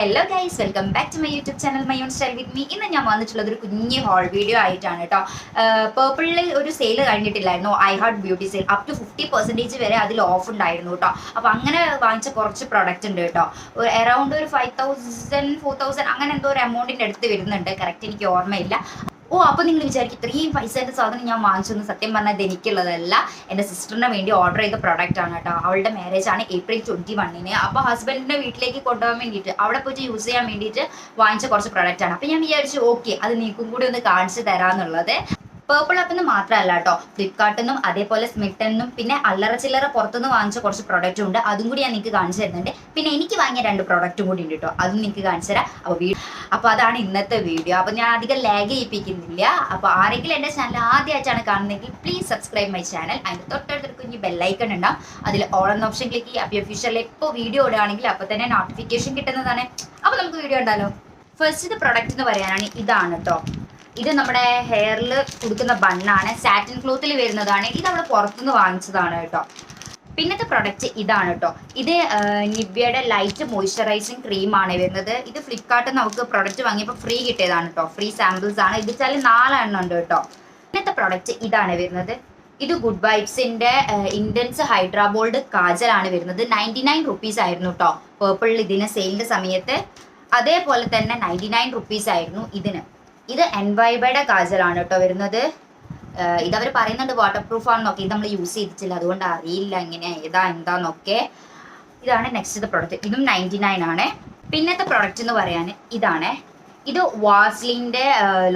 Hello guys, welcome back to my YouTube channel, my own style with me. ഇന്ന് ഞാൻ വന്നിട്ടുള്ളത് ഒരു കുഞ്ഞ് ഹോൾ വീഡിയോ ആയിട്ടാണ് കേട്ടോ. പേർപ്പിളിൽ ഒരു സെയിൽ കഴിഞ്ഞിട്ടില്ലായിരുന്നു, I heart beauty sale. Up to 50% വരെ അതിൽ ഓഫ് ഉണ്ടായിരുന്നു കേട്ടോ. അപ്പോൾ അങ്ങനെ വാങ്ങിച്ച കുറച്ച് പ്രൊഡക്റ്റ് ഉണ്ട് കേട്ടോ. അറൗണ്ട് ഒരു 5000 4000 അങ്ങനെ എന്തോ ഒരു എമൗണ്ടിൻ്റെ അടുത്ത് വരുന്നുണ്ട്. കറക്റ്റ് എനിക്ക് ഓർമ്മയില്ല. അപ്പോൾ നിങ്ങൾ വിചാരിക്കും ഇത്രയും പൈസേൻ്റെ സാധനം ഞാൻ വാങ്ങിച്ചെന്ന്. സത്യം പറഞ്ഞാൽ ഇത് എനിക്കുള്ളതല്ല, എൻ്റെ സിസ്റ്ററിന് വേണ്ടി ഓർഡർ ചെയ്ത പ്രൊഡക്റ്റ് ആണ് കേട്ടോ. അവളുടെ മാരേജ് ആണ് April 21. അപ്പോൾ ഹസ്ബൻഡിൻ്റെ വീട്ടിലേക്ക് കൊണ്ടുപോകാൻ വേണ്ടിയിട്ട് അവിടെ പോയിട്ട് യൂസ് ചെയ്യാൻ വേണ്ടിയിട്ട് വാങ്ങിച്ച കുറച്ച് പ്രൊഡക്റ്റ് ആണ്. അപ്പോൾ ഞാൻ വിചാരിച്ചു ഓക്കെ, അത് നീക്കും കൂടി ഒന്ന് കാണിച്ചു തരാമെന്നുള്ളത്. പേർപ്പിൾ ആപ്പിൽ നിന്ന് മാത്രമല്ല കേട്ടോ, ഫ്ലിപ്കാർട്ടിൽ നിന്നും അതേപോലെ സ്മിറ്റനിന്നും പിന്നെ അല്ലറ ചില്ലറ പുറത്തുനിന്ന് വാങ്ങിച്ച കുറച്ച് പ്രൊഡക്റ്റും ഉണ്ട്. അതും കൂടി ഞാൻ നിങ്ങൾക്ക് കാണിച്ചു തരുന്നുണ്ട്. പിന്നെ എനിക്ക് വാങ്ങിയ 2 പ്രൊഡക്റ്റും കൂടി ഉണ്ട് കേട്ടോ, അതും നിങ്ങൾക്ക് കാണിച്ചു തരാം. അപ്പോൾ അതാണ് ഇന്നത്തെ വീഡിയോ. അപ്പോൾ ഞാൻ അധികം ലാഗ് ചെയ്യിപ്പിക്കുന്നില്ല. അപ്പോൾ ആരെങ്കിലും എൻ്റെ ചാനൽ ആദ്യമായിട്ടാണ് കാണുന്നതെങ്കിൽ പ്ലീസ് സബ്സ്ക്രൈബ് മൈ ചാനൽ. അതിൻ്റെ തൊട്ടടുത്തൊരു കുഞ്ഞ് ബെല്ലൈക്കൺ ഉണ്ടാവും, അതിൽ ഓൾ എന്ന ഓപ്ഷൻ ക്ലിക്ക് ചെയ്യുക. അപ്പോൾ ഒഫീഷ്യൽ എപ്പോൾ വീഡിയോ ഇടുകയാണെങ്കിൽ അപ്പോൾ തന്നെ നോട്ടിഫിക്കേഷൻ കിട്ടുന്നതാണ്. അപ്പോൾ നമുക്ക് വീഡിയോ ഉണ്ടല്ലോ. ഫസ്റ്റ് പ്രൊഡക്റ്റ് എന്ന് പറയാനാണ് ഇതാണ് കേട്ടോ. ഇത് നമ്മുടെ ഹെയറിൽ കൊടുക്കുന്ന ബണ്ണാണ്, സാറ്റിൻ ക്ലോത്തിൽ വരുന്നതാണ്. ഇത് അവിടെ പുറത്തുനിന്ന് വാങ്ങിച്ചതാണ് കേട്ടോ. പിന്നത്തെ പ്രൊഡക്റ്റ് ഇതാണ് കേട്ടോ. ഇത് നിവ്യയുടെ ലൈറ്റ് മോയ്സ്ചറൈസിങ് ക്രീമാണ് വരുന്നത്. ഇത് ഫ്ലിപ്കാർട്ടിൽ നമുക്ക് പ്രൊഡക്റ്റ് വാങ്ങിയപ്പോൾ ഫ്രീ കിട്ടിയതാണ് കേട്ടോ. ഫ്രീ സാമ്പിൾസ് ആണ്. ഇത് വെച്ചാൽ 4 എണ്ണം ഉണ്ട് കേട്ടോ. പിന്നത്തെ പ്രൊഡക്റ്റ് ഇതാണ് വരുന്നത്. ഇത് ഗുഡ് വൈബ്സിന്റെ ഇന്റൻസ് ഹൈഡ്രാബോൾഡ് കാജലാണ് വരുന്നത്. 99 റുപ്പീസ് ആയിരുന്നു കേട്ടോ പേർപ്പിളിൽ ഇതിന് സെയിലിന്റെ സമയത്ത്. അതേപോലെ തന്നെ 99 റുപ്പീസ് ആയിരുന്നു ഇതിന്. ഇത് എൻവൈബയുടെ കാജലാണ് കേട്ടോ വരുന്നത്. ഇതവർ പറയുന്നുണ്ട് വാട്ടർ പ്രൂഫ് ആണെന്നൊക്കെ. ഇത് നമ്മൾ യൂസ് ചെയ്തിട്ടില്ല, അതുകൊണ്ട് അറിയില്ല ഇങ്ങനെ എന്താന്നൊക്കെ. ഇതാണ് നെക്സ്റ്റ് പ്രൊഡക്റ്റ്. ഇതും 99 ആണ്. പിന്നത്തെ പ്രൊഡക്റ്റ് എന്ന് പറയാൻ ഇതാണ്. ഇത് വാസ്ലിൻ്റെ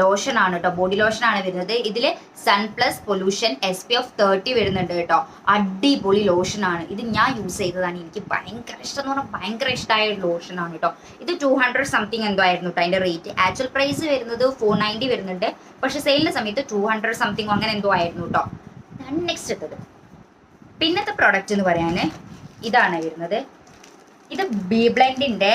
ലോഷൻ ആണ് കേട്ടോ, ബോഡി ലോഷൻ ആണ് വരുന്നത്. ഇതിൽ സൺ പ്ലസ് പൊല്യൂഷൻ SPF 30 വരുന്നുണ്ട് കേട്ടോ. അടിപൊളി ലോഷനാണ്. ഇത് ഞാൻ യൂസ് ചെയ്തതാണ്. എനിക്ക് ഭയങ്കര ഇഷ്ടം എന്ന് പറഞ്ഞാൽ ഭയങ്കര ഇഷ്ടമായ ഒരു ലോഷനാണ് കേട്ടോ. ഇത് 200 സംതിങ് എന്തോ ആയിരുന്നു കേട്ടോ അതിൻ്റെ റേറ്റ്. ആക്ച്വൽ പ്രൈസ് വരുന്നത് 490 വരുന്നുണ്ട്, പക്ഷെ സെയിലിൻ്റെ സമയത്ത് 200 സംതിങ് അങ്ങനെ എന്തോ ആയിരുന്നു കേട്ടോ. നെക്സ്റ്റ് ഇട്ടത് പിന്നത്തെ പ്രൊഡക്റ്റ് എന്ന് പറയാൻ ഇതാണ് വരുന്നത്. ഇത് ബി ബ്ലെൻഡിന്റെ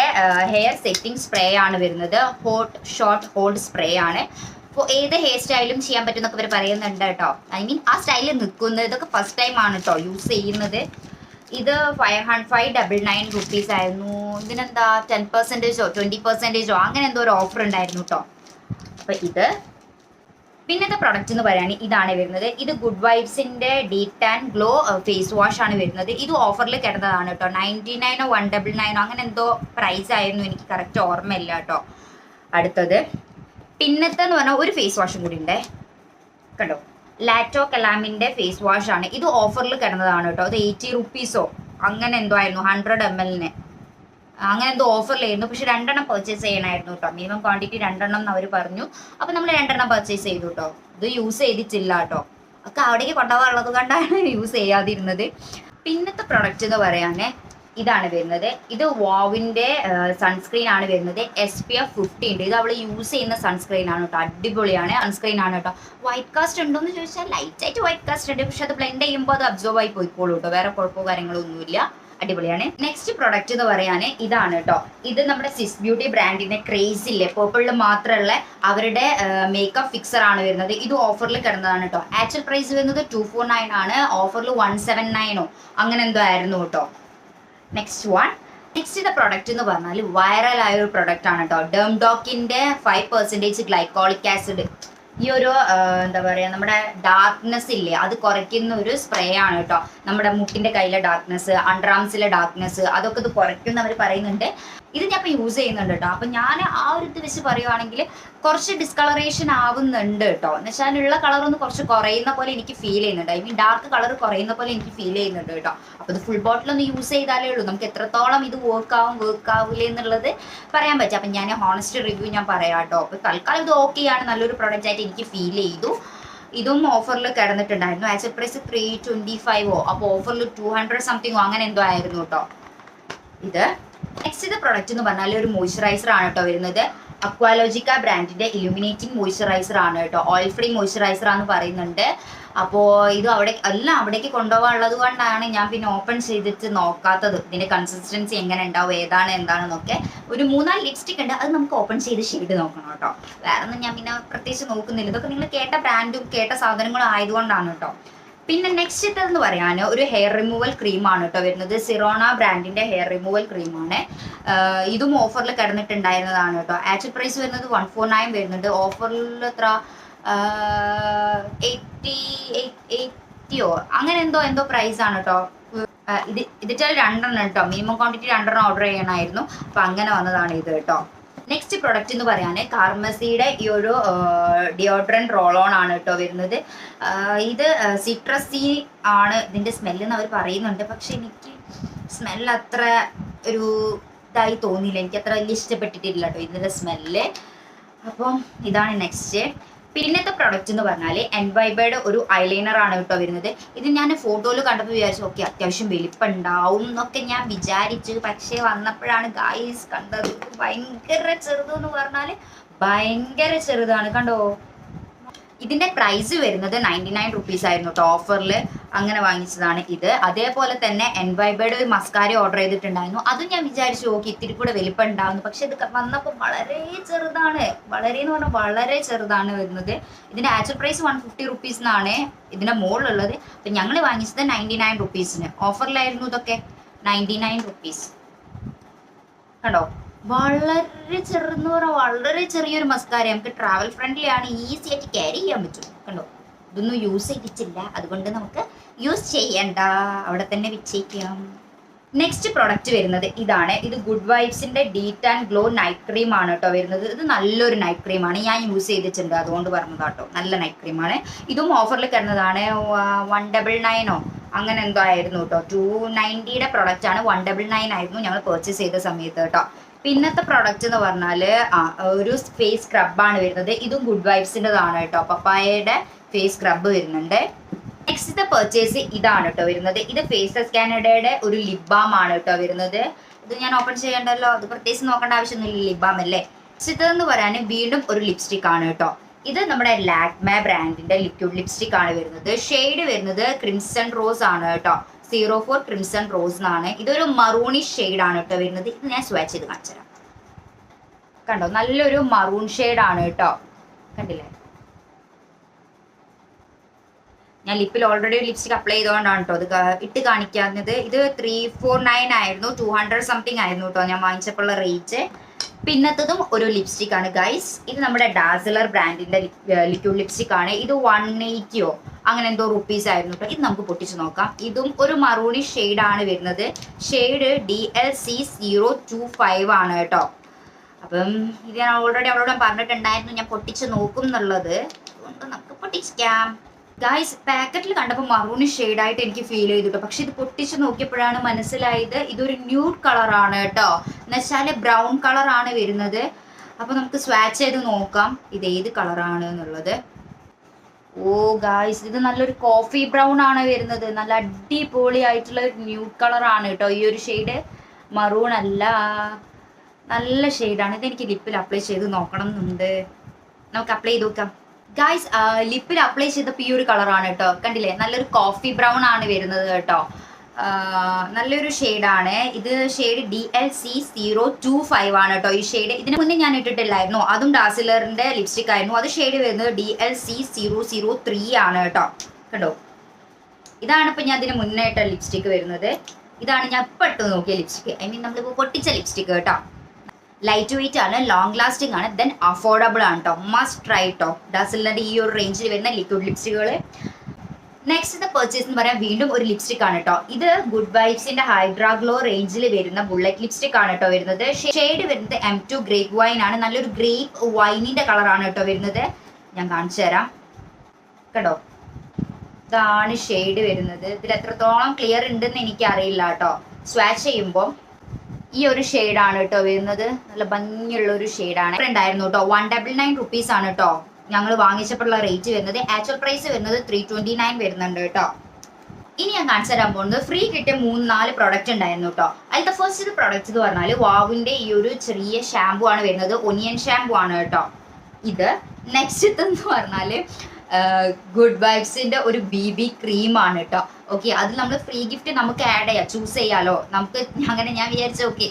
ഹെയർ സെറ്റിംഗ് സ്പ്രേ ആണ് വരുന്നത്. ഹോട്ട് ഷോർട്ട് ഹോൾഡ് സ്പ്രേ ആണ്. അപ്പോൾ ഏത് ഹെയർ സ്റ്റൈലും ചെയ്യാൻ പറ്റുമെന്നൊക്കെ ഇവർ പറയുന്നുണ്ട് കേട്ടോ. ഐ മീൻ ആ സ്റ്റൈലിൽ നിൽക്കുന്നത്. ഇതൊക്കെ ഫസ്റ്റ് ടൈം ആണ് കേട്ടോ യൂസ് ചെയ്യുന്നത്. ഇത് 599 റുപ്പീസ് ആയിരുന്നു. ഇതിനെന്താ 10%ഓ 20%ഓ അങ്ങനെ എന്തോ ഒരു ഓഫർ ഉണ്ടായിരുന്നു കേട്ടോ. അപ്പോൾ ഇത് പിന്നത്തെ പ്രൊഡക്റ്റ് എന്ന് പറയാൻ ഇതാണ് വരുന്നത്. ഇത് ഗുഡ് വൈബ്സിന്റെ ഡീടാൻ ഗ്ലോ ഫേസ് വാഷ് ആണ് വരുന്നത്. ഇത് ഓഫറിൽ കിടന്നതാണ് കേട്ടോ. 99ഓ 199ഓ അങ്ങനെ എന്തോ പ്രൈസ് ആയിരുന്നു, എനിക്ക് കറക്റ്റ് ഓർമ്മയില്ല കേട്ടോ. അടുത്തത് പിന്നത്തെ എന്ന് പറഞ്ഞാൽ ഒരു ഫേസ് വാഷും കൂടി ഉണ്ടേ കണ്ടോ. ലാറ്റോ കലാമിന്റെ ഫേസ് വാഷ് ആണ്. ഇത് ഓഫറിൽ കിടന്നതാണ് കേട്ടോ. അത് 80 റുപ്പീസോ അങ്ങനെ എന്തോ ആയിരുന്നു, 100 ml അങ്ങനെ എന്തോ ഓഫറിലായിരുന്നു. പക്ഷെ 2 എണ്ണം പർച്ചേസ് ചെയ്യണമായിരുന്നു കേട്ടോ. മിനിമം ക്വാണ്ടിറ്റി 2 എണ്ണം എന്ന് അവർ പറഞ്ഞു. അപ്പോൾ നമ്മൾ 2 എണ്ണം പർച്ചേസ് ചെയ്തു കേട്ടോ. ഇത് യൂസ് ചെയ്തിട്ടില്ല കേട്ടോ. ഒക്കെ അവിടേക്ക് കൊണ്ടുപോകാനുള്ളത് കൊണ്ടാണ് യൂസ് ചെയ്യാതിരുന്നത്. പിന്നത്തെ പ്രൊഡക്റ്റ് എന്ന് പറയാൻ ഇതാണ് വരുന്നത്. ഇത് വാവിൻ്റെ സൺസ്ക്രീൻ ആണ് വരുന്നത്. SPF 50 ഉണ്ട്. ഇത് അവൾ യൂസ് ചെയ്യുന്ന സൺസ്ക്രീൻ ആണ് കേട്ടോ. അടിപൊളിയാണ് സൺസ്ക്രീൻ ആണ് കേട്ടോ. വൈറ്റ് കാസ്റ്റ് ഉണ്ടോ എന്ന് ചോദിച്ചാൽ ലൈറ്റായിട്ട് വൈറ്റ് കാസ്റ്റ് ഉണ്ട്, പക്ഷെ അത് ബ്ലെൻഡ് ചെയ്യുമ്പോൾ അത് അബ്സോർവ് ആയി പോയിക്കോളൂ കേട്ടോ. വേറെ കുഴപ്പമോ കാര്യങ്ങളോ ഒന്നുമില്ല, അടിപൊളിയാണ്. നെക്സ്റ്റ് പ്രൊഡക്റ്റ് എന്ന് പറയാൻ ഇതാണ് കേട്ടോ. ഇത് നമ്മുടെ സിസ് ബ്യൂട്ടി ബ്രാൻഡിന്റെ ക്രേസ് ഇല്ലേ, പേർപ്പിളിൽ മാത്രമുള്ള അവരുടെ മേക്കപ്പ് ഫിക്സർ ആണ് വരുന്നത്. ഇത് ഓഫറിൽ കിടന്നതാണ് കേട്ടോ. ആക്ച്വൽ പ്രൈസ് വരുന്നത് 249 ആണ്, ഓഫറിൽ 179ഓ അങ്ങനെ എന്തോ ആയിരുന്നു കേട്ടോ. നെക്സ്റ്റ് ഇത് പ്രൊഡക്റ്റ് എന്ന് പറഞ്ഞാൽ വൈറൽ ആയ ഒരു പ്രൊഡക്റ്റ് ആണ് കേട്ടോ. ഡെർംഡോക്കിന്റെ 5% ഗ്ലൈക്കോളിക് ആസിഡ്. ഈ ഒരു എന്താ പറയുക, നമ്മുടെ ഡാർക്ക്നെസ് ഇല്ലേ അത് കുറയ്ക്കുന്ന ഒരു സ്പ്രേ ആണ് കേട്ടോ. നമ്മുടെ മുട്ടിൻ്റെ കയ്യിലെ ഡാർക്ക്നെസ്, അണ്ടർആംസിലെ ഡാർക്ക്നെസ് അതൊക്കെ ഇത് കുറയ്ക്കുന്നവർ പറയുന്നുണ്ട്. ഇത് ഞാൻ ഇപ്പോൾ യൂസ് ചെയ്യുന്നുണ്ട് കേട്ടോ. അപ്പം ഞാൻ ആ ഒരു ഇത് വെച്ച് പറയുവാണെങ്കിൽ കുറച്ച് ഡിസ്കളറേഷൻ ആവുന്നുണ്ട് കേട്ടോ. എന്ന് വെച്ചാൽ ഉള്ള കളറൊന്ന് കുറച്ച് കുറയുന്ന പോലെ എനിക്ക് ഫീൽ ചെയ്യുന്നുണ്ട്. ഐ മീൻ ഡാർക്ക് കളർ കുറയുന്ന പോലെ എനിക്ക് ഫീൽ ചെയ്യുന്നുണ്ട് കേട്ടോ. അപ്പോൾ ഇത് ഫുൾ ബോട്ടിലൊന്ന് യൂസ് ചെയ്താലേ ഉള്ളൂ നമുക്ക് എത്രത്തോളം ഇത് വർക്ക് ആവില്ല എന്നുള്ളത് പറയാൻ പറ്റും. അപ്പം ഞാൻ ഹോണസ്റ്റ് റിവ്യൂ ഞാൻ പറയാം കേട്ടോ. അപ്പോൾ തൽക്കാലം ഇത് ഓക്കെയാണ്, നല്ലൊരു പ്രൊഡക്റ്റ് ആയിട്ട് എനിക്ക് ഫീൽ ചെയ്തു. ഇതും ഓഫറിൽ കിടന്നിട്ടുണ്ടായിരുന്നു. ആക്ച്വൽ പ്രൈസ് 325ഓ, അപ്പോൾ ഓഫറിൽ 200 സംതിങ്ങോ അങ്ങനെ എന്തോ ആയിരുന്നു കേട്ടോ. നെക്സ്റ്റ് പ്രൊഡക്റ്റ് എന്ന് പറഞ്ഞാൽ ഒരു മോയ്സ്ചറൈസർ ആണ് കേട്ടോ വരുന്നത്. അക്വാലോജിക്ക ബ്രാൻഡിന്റെ ഇലുമിനേറ്റിംഗ് മോയ്സ്ചറൈസർ ആണ് കേട്ടോ. ഓയിൽ ഫ്രീ മോയ്സ്ചറൈസർ ആണെന്ന് പറയുന്നുണ്ട്. അപ്പോൾ ഇത് അവിടേക്ക് കൊണ്ടുപോകാനുള്ളത് കൊണ്ടാണ് ഞാൻ പിന്നെ ഓപ്പൺ ചെയ്തിട്ട് നോക്കാത്തത്. ഇതിന്റെ കൺസിസ്റ്റൻസി എങ്ങനെ ഉണ്ടാവും, എന്താണെന്നൊക്കെ. ഒരു 4 ലിപ്സ്റ്റിക് ഉണ്ട്, അത് നമുക്ക് ഓപ്പൺ ചെയ്ത് ഷെയ്ഡ് നോക്കണം കേട്ടോ. വേറെ ഒന്നും ഞാൻ പിന്നെ പ്രത്യേകിച്ച് നോക്കുന്നില്ല. ഇതൊക്കെ നിങ്ങൾ കേട്ട ബ്രാൻഡും കേട്ട സാധനങ്ങളും ആയതുകൊണ്ടാണ് കേട്ടോ. പിന്നെ നെക്സ്റ്റ് എന്ന് പറയാൻ ഒരു ഹെയർ റിമൂവൽ ക്രീമാണ് കേട്ടോ വരുന്നത്. സിറോണ ബ്രാൻഡിന്റെ ഹെയർ റിമൂവൽ ക്രീമാണ്. ഇതും ഓഫറിൽ കിടന്നിട്ടുണ്ടായിരുന്നതാണ് കേട്ടോ. ആക്ച്വൽ പ്രൈസ് വരുന്നത് 149 വരുന്നുണ്ട്. ഓഫറിൽ എത്ര 80 അങ്ങനെ എന്തോ പ്രൈസ് ആണ് കേട്ടോ. ഇതിട്ട് 2 കേട്ടോ. മിനിമം ക്വാണ്ടിറ്റി 2 ഓർഡർ ചെയ്യണമായിരുന്നു. അപ്പൊ അങ്ങനെ വന്നതാണ് ഇത് കേട്ടോ. നെക്സ്റ്റ് പ്രൊഡക്റ്റ് എന്ന് പറയാൻ കാർമസിയുടെ ഈ ഒരു ഡിയോഡ്രൻറ്റ് റോൾ ഓൺ ആണ് കേട്ടോ വരുന്നത്. ഇത് സിട്രസി ആണ് ഇതിൻ്റെ സ്മെല്ലെന്ന് അവർ പറയുന്നുണ്ട്. പക്ഷെ എനിക്ക് സ്മെല്ല് അത്ര ഒരു ഇതായി തോന്നിയില്ല. എനിക്ക് അത്ര വലിയ ഇഷ്ടപ്പെട്ടിട്ടില്ല കേട്ടോ ഇതിൻ്റെ സ്മെല്ല്. അപ്പം ഇതാണ് നെക്സ്റ്റ്. പിന്നത്തെ പ്രൊഡക്റ്റ് എന്ന് പറഞ്ഞാൽ എൻവൈബയുടെ ഒരു ഐലൈനർ ആണ് കേട്ടോ വരുന്നത്. ഇത് ഞാൻ ഫോട്ടോയിൽ കണ്ടപ്പോൾ വിചാരിച്ചു ഓക്കെ അത്യാവശ്യം വലിപ്പമുണ്ടാവും എന്നൊക്കെ ഞാൻ വിചാരിച്ചു. പക്ഷേ വന്നപ്പോഴാണ് ഗായ്സ് കണ്ടത് ഭയങ്കര ചെറുതെന്ന് പറഞ്ഞാൽ ഭയങ്കര ചെറുതാണ്. കണ്ടോ, ഇതിന്റെ പ്രൈസ് വരുന്നത് 99 റുപ്പീസ് ആയിരുന്നു കേട്ടോ. ഓഫറിൽ അങ്ങനെ വാങ്ങിച്ചതാണ് ഇത്. അതേപോലെ തന്നെ എൻവൈബയുടെ ഒരു മസ്കാര ഓർഡർ ചെയ്തിട്ടുണ്ടായിരുന്നു. അതും ഞാൻ വിചാരിച്ചു ഓക്കെ ഇത്തിരി കൂടെ വലിപ്പം ഉണ്ടാവുന്നു. പക്ഷെ ഇത് വന്നപ്പോൾ വളരെ ചെറുതാണ്. വളരെ എന്ന് പറഞ്ഞാൽ വളരെ ചെറുതാണ് വരുന്നത്. ഇതിന്റെ ആക്ച്വൽ പ്രൈസ് 150 റുപ്പീസ് എന്നാണ് ഇതിന്റെ മുകളിലുള്ളത്. അപ്പം ഞങ്ങൾ വാങ്ങിച്ചത് 99 റുപ്പീസിന്. ഓഫറിലായിരുന്നു ഇതൊക്കെ 99 റുപ്പീസ്. കണ്ടോ, വളരെ ചെറുന്ന് പറഞ്ഞാൽ വളരെ ചെറിയൊരു മസ്കാര. നമുക്ക് ട്രാവൽ ഫ്രണ്ട്ലി ആണ്, ഈസി ആയിട്ട് ക്യാരി ചെയ്യാൻ പറ്റും. കണ്ടോ, ഇതൊന്നും യൂസ് ചെയ്തിട്ടില്ല, അതുകൊണ്ട് നമുക്ക് യൂസ് ചെയ്യണ്ട, അവിടെ തന്നെ വെച്ചേക്കാം. നെക്സ്റ്റ് പ്രൊഡക്റ്റ് വരുന്നത് ഇതാണ്. ഇത് ഗുഡ് വൈബ്സിന്റെ ഡീറ്റ് ആൻഡ് ഗ്ലോ നൈറ്റ് ക്രീം ആണ് കേട്ടോ വരുന്നത്. ഇത് നല്ലൊരു നൈറ്റ് ക്രീമാണ്, ഞാൻ യൂസ് ചെയ്തിട്ടുണ്ട്, അതുകൊണ്ട് പറഞ്ഞതാട്ടോ. നല്ല നൈറ്റ് ക്രീമാണ്. ഇതും ഓഫറിൽ കിടന്നതാണ്. 199 അങ്ങനെ എന്തോ ആയിരുന്നു കേട്ടോ. 290 പ്രൊഡക്റ്റ് ആണ്. 199 ആയിരുന്നു ഞങ്ങൾ പർച്ചേസ് ചെയ്ത സമയത്ത് കേട്ടോ. പിന്നത്തെ പ്രൊഡക്റ്റ് എന്ന് പറഞ്ഞാൽ ഒരു ഫേസ് സ്ക്രബാണ് വരുന്നത്. ഇതും ഗുഡ് വൈബ്സിൻ്റെതാണ് കേട്ടോ. പപ്പായയുടെ ഫേസ് സ്ക്രബ് വരുന്നുണ്ട്. നെക്സ്റ്റ് പർച്ചേസ് ഇതാണ് കേട്ടോ വരുന്നത്. ഇത് ഫേസസ് കാനഡയുടെ ഒരു ലിപ് ബാം ആണ് കേട്ടോ വരുന്നത്. ഇത് ഞാൻ ഓപ്പൺ ചെയ്യണ്ടല്ലോ, അത് പ്രത്യേകിച്ച് നോക്കേണ്ട ആവശ്യമൊന്നുമില്ല, ലിപ് ബാം അല്ലേ. നെക്സ്റ്റ് എന്ന് പറയാൻ വീണ്ടും ഒരു ലിപ്സ്റ്റിക് ആണ് കേട്ടോ. ഇത് നമ്മുടെ ലാക്മേ ബ്രാൻഡിന്റെ ലിക്വിഡ് ലിപ്സ്റ്റിക് ആണ് വരുന്നത്. ഷെയ്ഡ് വരുന്നത് ക്രിംസൺ റോസ് ആണ് കേട്ടോ. 04 ക്രിംസൺ റോസ് എന്നാണ്. ഇതൊരു മറൂണിഷ് ഷെയ്ഡ് ആണ് കേട്ടോ വരുന്നത്. ഇത് ഞാൻ സ്വാച്ച് ചെയ്ത് കാണിച്ചു തരാം. കണ്ടോ, നല്ലൊരു മറൂൺ ഷെയ്ഡ് ആണ് കേട്ടോ. കണ്ടില്ലേ, ഞാൻ ലിപ്പിൽ ഓൾറെഡി ലിപ്സ്റ്റിക് അപ്ലൈ ചെയ്തുകൊണ്ടാണ് കേട്ടോ ഇത് ഇട്ട് കാണിക്കാവുന്നത്. ഇത് 349 ആയിരുന്നു, 200 സംതിങ് ആയിരുന്നു കേട്ടോ ഞാൻ വാങ്ങിച്ചപ്പോഴുള്ള റേറ്റ്. പിന്നത്തതും ഒരു ലിപ്സ്റ്റിക് ആണ് ഗൈസ്. ഇത് നമ്മുടെ ഡാസിലർ ബ്രാൻഡിന്റെ ലിക്വിഡ് ലിപ്സ്റ്റിക് ആണ്. ഇത് 180 അങ്ങനെ എന്തോ റുപ്പീസ് ആയിരുന്നു കേട്ടോ. ഇത് നമുക്ക് പൊട്ടിച്ച് നോക്കാം. ഇതും ഒരു മറൂണിഷ് ഷെയ്ഡ് ആണ് വരുന്നത്. ഷെയ്ഡ് DLC025 ആണ് കേട്ടോ. അപ്പം ഇത് ഞാൻ ഓൾറെഡി അവളോട് പറഞ്ഞിട്ടുണ്ടായിരുന്നു ഞാൻ പൊട്ടിച്ച് നോക്കും എന്നുള്ളത്, അതുകൊണ്ട് നമുക്ക് പൊട്ടിക്കാം. ഗായ്സ്, പാക്കറ്റിൽ കണ്ടപ്പോൾ മറൂണിഷ് ഷെയ്ഡായിട്ട് എനിക്ക് ഫീൽ ചെയ്തു കേട്ടോ. പക്ഷെ ഇത് പൊട്ടിച്ച് നോക്കിയപ്പോഴാണ് മനസ്സിലായത് ഇതൊരു ന്യൂഡ് കളറാണ് കേട്ടോ. എന്നുവെച്ചാൽ ബ്രൗൺ കളറാണ് വരുന്നത്. അപ്പോൾ നമുക്ക് സ്വാച്ച് ചെയ്ത് നോക്കാം ഇത് ഏത് കളറാണ് എന്നുള്ളത്. ഓ ഗായ്സ്, ഇത് നല്ലൊരു കോഫി ബ്രൗൺ ആണ് വരുന്നത്. നല്ല അടിപൊളി ആയിട്ടുള്ള ഒരു ന്യൂഡ് കളറാണ് കേട്ടോ ഈ ഒരു ഷെയ്ഡ്. മറൂൺ അല്ല, നല്ല ഷെയ്ഡാണ്. ഇതെനിക്ക് ലിപ്പിൽ അപ്ലൈ ചെയ്ത് നോക്കണം എന്നുണ്ട്. നമുക്ക് അപ്ലൈ ചെയ്ത് നോക്കാം. ഗായ്സ്, ലിപ്പിൽ അപ്ലൈ ചെയ്തപ്പോൾ ഈ ഒരു കളറാണ് കേട്ടോ. കണ്ടില്ലേ, നല്ലൊരു കോഫി ബ്രൗൺ ആണ് വരുന്നത് കേട്ടോ. നല്ലൊരു ഷെയ്ഡാണ് ഇത്. ഷെയ്ഡ് DLC025 ആണ് കേട്ടോ ഈ ഷെയ്ഡ്. ഇതിന് മുന്നേ ഞാൻ ഇട്ടിട്ടില്ലായിരുന്നു, അതും ഡാസിലറിന്റെ ലിപ്സ്റ്റിക് ആയിരുന്നു. അത് ഷെയ്ഡ് വരുന്നത് DLC003 ആണ് കേട്ടോ. കണ്ടോ, ഇതാണ് ഇപ്പം ഞാൻ അതിന് മുന്നേ ഇട്ട ലിപ്സ്റ്റിക് വരുന്നത്. ഇതാണ് ഞാൻ ഇപ്പം ഇട്ട് നോക്കിയ ലിപ്സ്റ്റിക്, ഐ മീൻ നമ്മളിപ്പോൾ പൊട്ടിച്ച ലിപ്സ്റ്റിക് കേട്ടോ. ലൈറ്റ് വെയിറ്റ് ആണ്, ലോങ് ലാസ്റ്റിംഗ് ആണ്, ദെൻ അഫോർഡബിൾ ആണ് കേട്ടോ. മസ്റ്റ് ട്രൈ കേട്ടോ ഡാസിലറിന്റെ ഈ ഒരു റേഞ്ചിൽ വരുന്ന ലിക്വിഡ് ലിപ്സ്റ്റിക്കുകൾ. നെക്സ്റ്റ് പർച്ചേസ് എന്ന് പറയാൻ വീണ്ടും ഒരു ലിപ്സ്റ്റിക് ആണ് കേട്ടോ. ഇത് ഗുഡ് വൈബ്സിന്റെ ഹൈഡ്രാ ഗ്ലോ റേഞ്ചിൽ വരുന്ന ബുള്ളറ്റ് ലിപ്സ്റ്റിക് ആണ് കേട്ടോ വരുന്നത്. ഷെയ്ഡ് വരുന്നത് M2 ഗ്രേപ്പ് വൈൻ ആണ്. നല്ലൊരു ഗ്രേപ്പ് വൈനിന്റെ കളറാണ് കേട്ടോ വരുന്നത്. ഞാൻ കാണിച്ചു തരാം. കണ്ടോ, ഇതാണ് ഷെയ്ഡ് വരുന്നത്. ഇതിൽ എത്രത്തോളം ക്ലിയർ ഉണ്ടെന്ന് എനിക്ക് അറിയില്ല കേട്ടോ. സ്വാച്ച് ചെയ്യുമ്പോൾ ഈ ഒരു ഷെയ്ഡാണ് കേട്ടോ വരുന്നത്. നല്ല ഭംഗിയുള്ള ഒരു ഷെയ്ഡാണ്. ഉണ്ടായിരുന്നു കേട്ടോ. 199 റുപ്പീസ് ആണ് കേട്ടോ ഞങ്ങൾ വാങ്ങിച്ചപ്പോഴുള്ള റേറ്റ് വരുന്നത്. ആക്ച്വൽ പ്രൈസ് വരുന്നത് 329 വരുന്നുണ്ട് കേട്ടോ. ഇനി ഞാൻ കാണിച്ചു തരാൻ പോകുന്നത് ഫ്രീ കിട്ടിയ 3-4 പ്രൊഡക്റ്റ് ഉണ്ടായിരുന്നു കേട്ടോ. അതിലത്തെ ഫസ്റ്റ് പ്രൊഡക്റ്റ് എന്ന് പറഞ്ഞാൽ വാവിന്റെ ഈ ഒരു ചെറിയ ഷാമ്പു ആണ് വരുന്നത്. ഒനിയൻ ഷാമ്പു ആണ് കേട്ടോ ഇത്. നെക്സ്റ്റ് എന്ന് പറഞ്ഞാൽ ഗുഡ് വൈബ്സിന്റെ ഒരു BB ക്രീമാണ് കേട്ടോ. ഓക്കെ, അത് നമ്മൾ ഫ്രീ ഗിഫ്റ്റ് നമുക്ക് ആഡ് ചെയ്യാം, ചൂസ് ചെയ്യാലോ നമുക്ക്. അങ്ങനെ ഞാൻ വിചാരിച്ചു ഓക്കെ,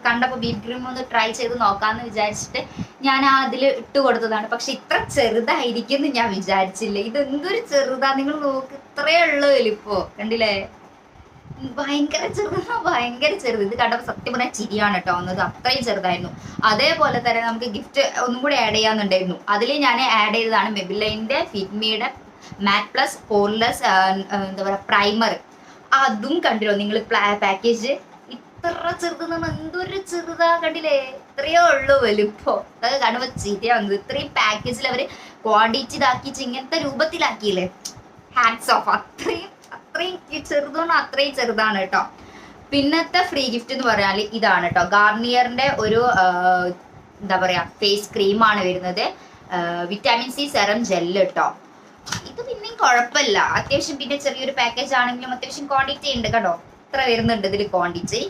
കണ്ടപ്പോൾ BB ക്രീം ഒന്ന് ട്രൈ ചെയ്ത് നോക്കാമെന്ന് വിചാരിച്ചിട്ട് ഞാൻ അതിൽ ഇട്ട് കൊടുത്തതാണ്. പക്ഷെ ഇത്ര ചെറുതായിരിക്കും എന്ന് ഞാൻ വിചാരിച്ചില്ല. ഇത് എന്തൊരു ചെറുതാ, നിങ്ങൾ നോക്ക്, ഇത്രയേ ഉള്ളൂ വലിപ്പോ, കണ്ടില്ലേ? ഭയങ്കര ചെറുത്. ഇത് കണ്ടപ്പോൾ സത്യം പറഞ്ഞാൽ ചിരിയാണ് കേട്ടോ വന്നത്, അത്രയും ചെറുതായിരുന്നു. അതേപോലെ തന്നെ നമുക്ക് ഗിഫ്റ്റ് ഒന്നും കൂടി ആഡ് ചെയ്യാന്നുണ്ടായിരുന്നു. അതിൽ ഞാൻ ആഡ് ചെയ്തതാണ് മെബിലൈൻ്റെ ഫിറ്റ്മിയുടെ മാറ്റ് പ്ലസ് പോർലെസ് എന്താ പറയുക പ്രൈമർ. അതും കണ്ടില്ലോ നിങ്ങൾ പാക്കേജ്. ഇത്ര ചെറുതെന്ന്, എന്തൊരു ചെറുതാ, കണ്ടില്ലേ? ഇത്രയേ ഉള്ളൂ വലുപ്പോ. അതൊക്കെ കാണുമ്പോൾ ചിരിയാ വന്നത്. ഇത്രയും പാക്കേജിൽ അവർ ക്വാണ്ടിറ്റി ഇതാക്കിച്ച് ഇങ്ങനത്തെ രൂപത്തിലാക്കിയില്ലേ, ഹാൻഡ്സ് ഓഫ്. അത്രയും ചെറുതാണ്, അത്രയും ചെറുതാണ് കേട്ടോ. പിന്നത്തെ ഫ്രീ ഗിഫ്റ്റ് എന്ന് പറഞ്ഞാൽ ഇതാണ് കേട്ടോ, ഗാർണിയറിന്റെ ഒരു എന്താ പറയാ ഫേസ് ക്രീമാണ് വരുന്നത്. വിറ്റാമിൻ സി സെറം ജെല്ല് കേട്ടോ. ഇത് പിന്നെയും കുഴപ്പമില്ല, അത്യാവശ്യം. പിന്നെ ചെറിയൊരു പാക്കേജ് ആണെങ്കിലും അത്യാവശ്യം ക്വാണ്ടിറ്റി ഉണ്ട് കേട്ടോ. ഇത്ര വരുന്നുണ്ട് ഇതിൽ ക്വാണ്ടിറ്റി.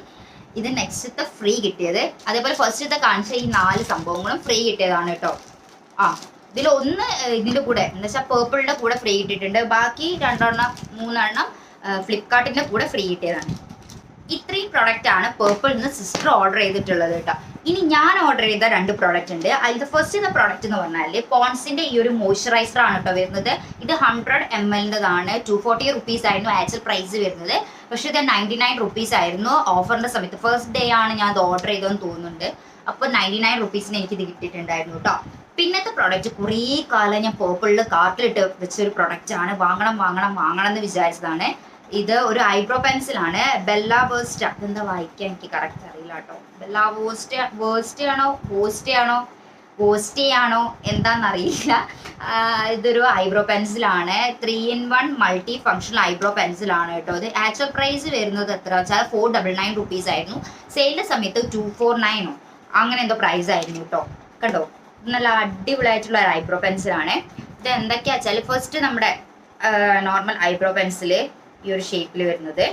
ഇത് നെക്സ്റ്റത്തെ ഫ്രീ കിട്ടിയത്. അതേപോലെ ഫസ്റ്റത്തെ കാണിച്ച ഈ 4 സംഭവങ്ങളും ഫ്രീ കിട്ടിയതാണ് കേട്ടോ. ഇതിലൊന്ന് ഇതിൻ്റെ കൂടെ എന്ന് വെച്ചാൽ പേർപ്പിളിൻ്റെ കൂടെ ഫ്രീ കിട്ടിയിട്ടുണ്ട്. ബാക്കി 2-3 ഫ്ലിപ്കാർട്ടിൻ്റെ കൂടെ ഫ്രീ കിട്ടിയതാണ്. ഇത്രയും പ്രൊഡക്റ്റ് ആണ് പേർപ്പിളിൽ നിന്ന് സിസ്റ്റർ ഓർഡർ ചെയ്തിട്ടുള്ളത് കേട്ടോ. ഇനി ഞാൻ ഓർഡർ ചെയ്ത 2 പ്രോഡക്റ്റ് ഉണ്ട്. അതിൽ ഫസ്റ്റ് പ്രോഡക്റ്റ് എന്ന് പറഞ്ഞാൽ പോൺസിന്റെ ഈ ഒരു മോയ്സ്ചറൈസർ ആണ് കേട്ടോ വരുന്നത്. ഇത് 100 ml-താണ്. 240 റുപ്പീസ് ആയിരുന്നു ആക്ച്വൽ പ്രൈസ് വരുന്നത്. പക്ഷേ ഇത് 99 റുപ്പീസ് ആയിരുന്നു ഓഫറിന്റെ സമയത്ത്. ഫസ്റ്റ് ഡേ ആണ് ഞാൻ അത് ഓർഡർ ചെയ്തതെന്ന് തോന്നുന്നുണ്ട്. അപ്പോൾ 99 റുപ്പീസിന് എനിക്കിത് കിട്ടിയിട്ടുണ്ടായിരുന്നു കേട്ടോ. പിന്നത്തെ പ്രോഡക്റ്റ് കുറേ കാലം ഞാൻ പേർപ്പിളിൽ കാർട്ടിലിട്ട് വെച്ചൊരു പ്രൊഡക്റ്റ് ആണ്. വാങ്ങണം എന്ന് വിചാരിച്ചതാണ്. ഇത് ഒരു ഐബ്രോ പെൻസിലാണ്, ബെല്ല വേസ്റ്റ്. അതെന്താ വായിക്കാൻ എനിക്ക് കറക്റ്റ് അറിയില്ല കേട്ടോ. ബെല്ല വേസ്റ്റ് ആണോ എന്താണെന്നറിയില്ല. ഇതൊരു ഐബ്രോ പെൻസിലാണ്. 3-in-1 മൾട്ടി ഫങ്ഷണൽ ഐബ്രോ പെൻസിലാണ് കേട്ടോ. ഇത് ആക്ച്വൽ പ്രൈസ് വരുന്നത് എത്ര വെച്ചാൽ 499 റുപ്പീസ് ആയിരുന്നു. സെയിലിന്റെ സമയത്ത് 249 അങ്ങനെ എന്തോ പ്രൈസ് ആയിരുന്നു കേട്ടോ. കണ്ടോ, നല്ല അടിപൊളിയായിട്ടുള്ള ഒരു ഐബ്രോ പെൻസിലാണ്. ഇത് എന്തൊക്കെയാ വെച്ചാൽ ഫസ്റ്റ് നമ്മുടെ നോർമൽ ഐബ്രോ പെൻസില് ഈ ഒരു ഷേപ്പിൽ വരുന്നത്.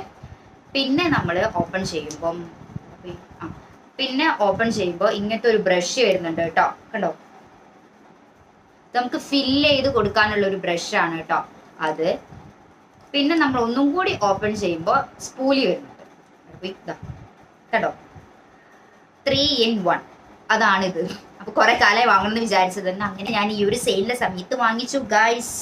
പിന്നെ നമ്മൾ ഓപ്പൺ ചെയ്യുമ്പോൾ ഇങ്ങനത്തെ ഒരു ബ്രഷ് വരുന്നുണ്ട് കേട്ടോ. കണ്ടോ, നമുക്ക് ഫില്ല് ചെയ്ത് കൊടുക്കാനുള്ള ഒരു ബ്രഷാണ് കേട്ടോ അത്. പിന്നെ നമ്മൾ ഒന്നും കൂടി ഓപ്പൺ ചെയ്യുമ്പോൾ സ്പൂലി വരുന്നുണ്ട്. കേട്ടോ, 3-in-1 അതാണിത്. അപ്പൊ കുറെ കാലമായി വാങ്ങണമെന്ന് വിചാരിച്ചത് തന്നെ. അങ്ങനെ ഞാൻ ഈ ഒരു സെയിലിന്റെ സമയത്ത് വാങ്ങിച്ചു ഗൈസ്.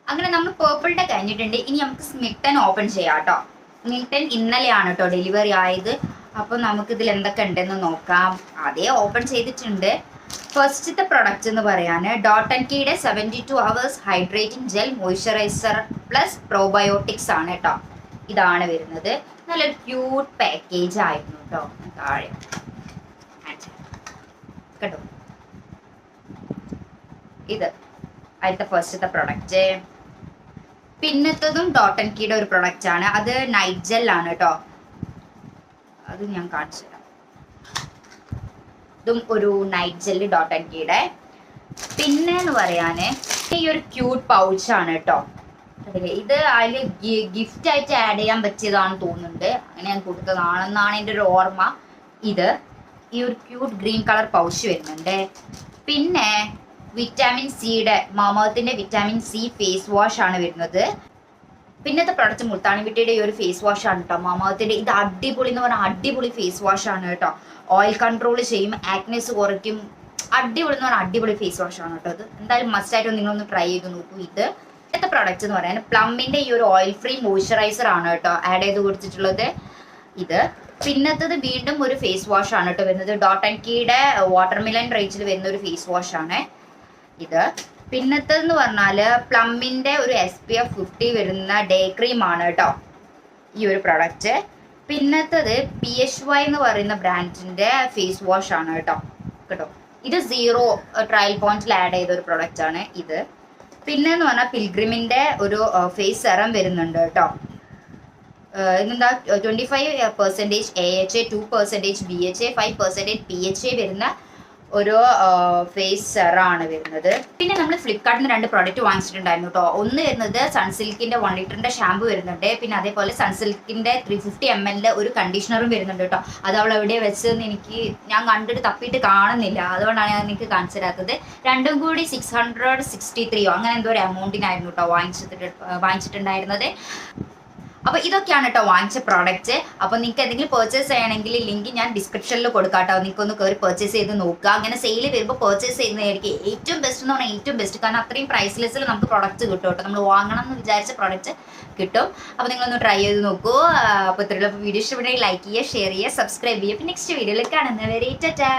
അങ്ങനെ നമ്മൾ പേർപ്പിളിന്റെ കഴിഞ്ഞിട്ടുണ്ട്. ഇനി നമുക്ക് സ്മിൽട്ടൺ ഓപ്പൺ ചെയ്യാം കേട്ടോ. സ്മിൽട്ടൺ ഇന്നലെയാണ് കേട്ടോ ഡെലിവറി ആയത്. അപ്പോൾ നമുക്ക് ഇതിൽ എന്തൊക്കെ ഉണ്ടെന്ന് നോക്കാം. അതേ ഓപ്പൺ ചെയ്തിട്ടുണ്ട്. ഫസ്റ്റത്തെ പ്രൊഡക്റ്റ് എന്ന് പറയാൻ ഡോട്ട് ആൻഡ് കീയുടെ 72 hours hydrating gel moisturiser plus probiotics ആണ് കേട്ടോ. ഇതാണ് വരുന്നത്. നല്ലൊരു ക്യൂട്ട് പാക്കേജ് ആയിരുന്നു കേട്ടോ. താഴെ കേട്ടോ, ഇത് അതിലത്തെ ഫസ്റ്റത്തെ പ്രൊഡക്റ്റ്. പിന്നത്തതും ഡോട്ട് ആൻഡ് കീയുടെ ഒരു പ്രൊഡക്റ്റ് ആണ്. അത് നൈറ്റ് ജെൽ ആണ് കേട്ടോ. അത് ഞാൻ കാണിച്ചു തരാം. ഇതും ഒരു നൈറ്റ് ജെല്ല് ഡോട്ട് ആൻഡ് കീയുടെ. പിന്നെ എന്ന് പറയാന് ഈ ഒരു ക്യൂട്ട് പൗച്ചാണ് കേട്ടോ. ഇത് അതിൽ ഗിഫ്റ്റ് ആയിട്ട് ആഡ് ചെയ്യാൻ പറ്റിയതാണെന്ന് തോന്നുന്നുണ്ട്. അങ്ങനെ ഞാൻ കൊടുത്തതാണെന്നാണ് എൻ്റെ ഒരു ഓർമ്മ. ഇത് ഈ ഒരു ക്യൂട്ട് ഗ്രീൻ കളർ പൗച്ച് വരുന്നുണ്ട്. പിന്നെ വിറ്റാമിൻ സിയുടെ മാമത്തിന്റെ വിറ്റാമിൻ സി ഫേസ് വാഷ് ആണ് വരുന്നത്. പിന്നത്തെ പ്രൊഡക്റ്റ് മുൾത്താണി മിട്ടിയുടെ ഈ ഒരു ഫേസ് വാഷ് ആണ് കേട്ടോ മാമത്തിന്റെ. ഇത് അടിപൊളി എന്ന് പറഞ്ഞാൽ അടിപൊളി ഫേസ് വാഷ് ആണ് കേട്ടോ. ഓയിൽ കൺട്രോൾ ചെയ്യും, ആക്നെസ് കുറയ്ക്കും. അടിപൊളി എന്ന് പറഞ്ഞാൽ അടിപൊളി ഫേസ് വാഷ് ആണ് കേട്ടോ. ഇത് എന്തായാലും മസ്റ്റ് ആയിട്ട് നിങ്ങളൊന്ന് ട്രൈ ചെയ്ത് നോക്കൂ. ഇന്നത്തെ പ്രൊഡക്റ്റ് എന്ന് പറയാൻ പ്ലമ്മിന്റെ ഈ ഒരു ഓയിൽ ഫ്രീ മോയ്സ്ചറൈസർ ആണ് കേട്ടോ ആഡ് ചെയ്ത് കൊടുത്തിട്ടുള്ളത്. ഇത് പിന്നത്തത് വീണ്ടും ഒരു ഫേസ് വാഷ് ആണ് കേട്ടോ വരുന്നത്. ഡോട്ട് ആൻഡ് കീയുടെ വാട്ടർമെലൺ റേഞ്ചിൽ വരുന്ന ഒരു ഫേസ് വാഷ് ആണ് ഇത്. പിന്നത്തെന്ന് പറഞ്ഞാല് പ്ലമ്മിന്റെ ഒരു SPF 50 വരുന്ന ഡേ ക്രീം ആണ് കേട്ടോ ഈ ഒരു പ്രൊഡക്റ്റ്. പിന്നത്തത് PHY എന്ന് പറയുന്ന ബ്രാൻഡിന്റെ ഫേസ് വാഷ് ആണ് കേട്ടോ. ഇത് 0 ട്രയൽ പോയിന്റിൽ ആഡ് ചെയ്ത ഒരു പ്രൊഡക്റ്റ് ആണ് ഇത്. പിന്നെ എന്ന് പറഞ്ഞാൽ പിൽഗ്രിമിന്റെ ഒരു ഫേസ് സെറം വരുന്നുണ്ട് കേട്ടോ. ഇതെന്താ 25% AHA, 2% BHA, 5% PHA വരുന്ന ഒരു ഫേസ് സെറാണ് വരുന്നത്. പിന്നെ നമ്മൾ ഫ്ലിപ്കാർട്ടിൽ നിന്ന് 2 പ്രോഡക്റ്റ് വാങ്ങിച്ചിട്ടുണ്ടായിരുന്നു കേട്ടോ. ഒന്ന് വരുന്നത് സൺസിൽക്കിന്റെ 1 ലിറ്ററിന്റെ ഷാമ്പു വരുന്നുണ്ട്. പിന്നെ അതേപോലെ സൺസിൽക്കിന്റെ 350 ml ഒരു കണ്ടീഷണറും വരുന്നുണ്ട് കേട്ടോ. അത് അവൾ എവിടെ വെച്ചെന്ന് ഞാൻ കണ്ടിട്ട് തപ്പിയിട്ട് കാണുന്നില്ല, അതുകൊണ്ടാണ് ഞാൻ നിങ്ങൾക്ക് കാണിച്ചു തരാത്തത്. രണ്ടും കൂടി 663 അങ്ങനെ എന്തോ ഒരു എമൗണ്ടിനായിരുന്നു കേട്ടോ വാങ്ങിച്ചിട്ടുണ്ടായിരുന്നത്. അപ്പോൾ ഇതൊക്കെയാണ് കേട്ടോ വാങ്ങിച്ച പ്രോഡക്റ്റ്. അപ്പോൾ നിങ്ങൾക്ക് എന്തെങ്കിലും പർച്ചേസ് ചെയ്യണമെങ്കിൽ ലിങ്ക് ഞാൻ ഡിസ്ക്രിപ്ഷനിൽ കൊടുക്കാം കേട്ടോ. നിങ്ങൾക്ക് ഒന്ന് കയറി പർച്ചേസ് ചെയ്ത് നോക്കുക. അങ്ങനെ സെയിൽ വരുമ്പോൾ പർച്ചേസ് ചെയ്യുന്നതായിരിക്കും ഏറ്റവും ബെസ്റ്റ് എന്ന് പറഞ്ഞാൽ ഏറ്റവും ബെസ്റ്റ്. കാരണം അത്രയും പ്രൈസ്ലെസ്സിൽ നമുക്ക് പ്രോഡക്റ്റ് കിട്ടും കേട്ടോ. നമ്മൾ വാങ്ങണം എന്ന് വിചാരിച്ച പ്രോഡക്റ്റ് കിട്ടും. അപ്പോൾ നിങ്ങളൊന്ന് ട്രൈ ചെയ്ത് നോക്കൂ. അപ്പോൾ ഇത്രയുള്ള വീഡിയോ ഇഷ്ടപ്പെടുന്നെങ്കിൽ ലൈക്ക് ചെയ്യുക, ഷെയർ ചെയ്യുക, സബ്സ്ക്രൈബ് ചെയ്യുക. അപ്പോൾ നെക്സ്റ്റ് വീഡിയോയിൽ കാണുന്നവരെ ടാറ്റാ.